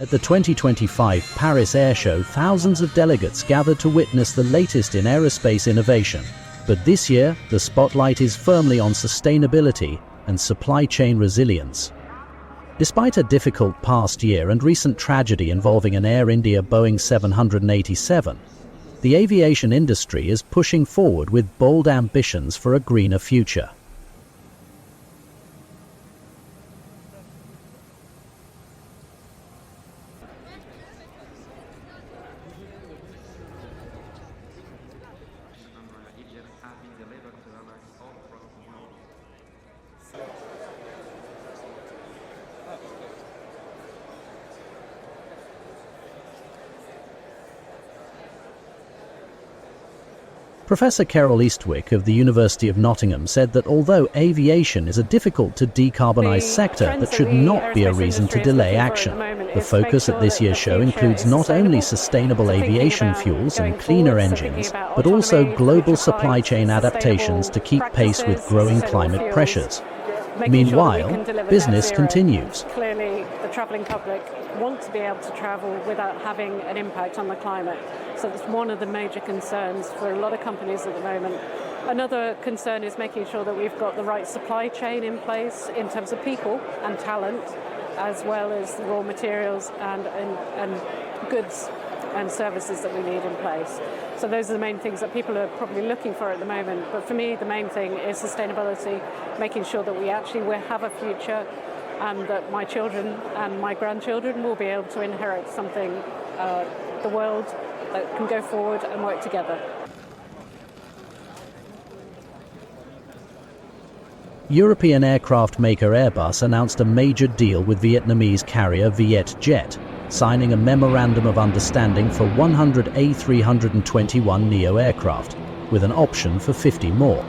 At the 2025 Paris Air Show, thousands of delegates gathered to witness the latest in aerospace innovation. But this year, the spotlight is firmly on sustainability and supply chain resilience. Despite a difficult past year and recent tragedy involving an Air India Boeing 787, the aviation industry is pushing forward with bold ambitions for a greener future. Professor Carol Eastwick of the University of Nottingham said that although aviation is a difficult to decarbonise sector, that should not be a reason to delay action. The focus at this year's show includes not only sustainable aviation fuels and cleaner engines, but also global supply chain adaptations to keep pace with growing climate pressures. Meanwhile, business continues. Clearly, the travelling public want to be able to travel without having an impact on the climate. So that's one of the major concerns for a lot of companies at the moment. Another concern is making sure that we've got the right supply chain in place in terms of people and talent, as well as the raw materials and goods and services that we need in place. So those are the main things that people are probably looking for at the moment. But for me, the main thing is sustainability, making sure that we actually will have a future and that my children and my grandchildren will be able to inherit something, the world that can go forward and work together. European aircraft maker Airbus announced a major deal with Vietnamese carrier Vietjet, signing a memorandum of understanding for 100 A321neo aircraft, with an option for 50 more.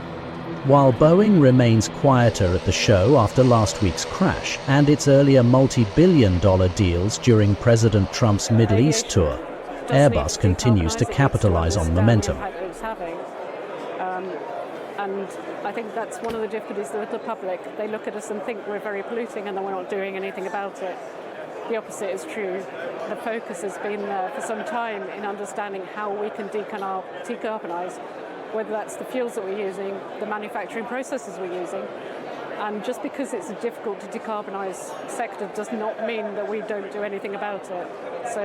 While Boeing remains quieter at the show after last week's crash and its earlier multi-billion-dollar deals during President Trump's Middle East tour, Airbus continues to capitalize on momentum. And I think that's one of the difficulties with the public. They look at us and think we're very polluting and that we're not doing anything about it. The opposite is true. The focus has been there for some time in understanding how we can decarbonise, whether that's the fuels that we're using, the manufacturing processes we're using. And just because it's a difficult to decarbonise sector does not mean that we don't do anything about it.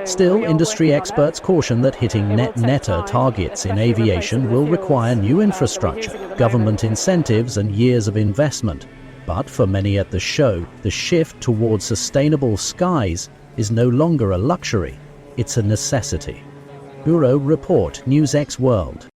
Still, industry experts caution that hitting net-netter targets in aviation will require new infrastructure, government incentives and years of investment. But for many at the show, the shift towards sustainable skies is no longer a luxury, it's a necessity. Bureau Report, NewsXWorld.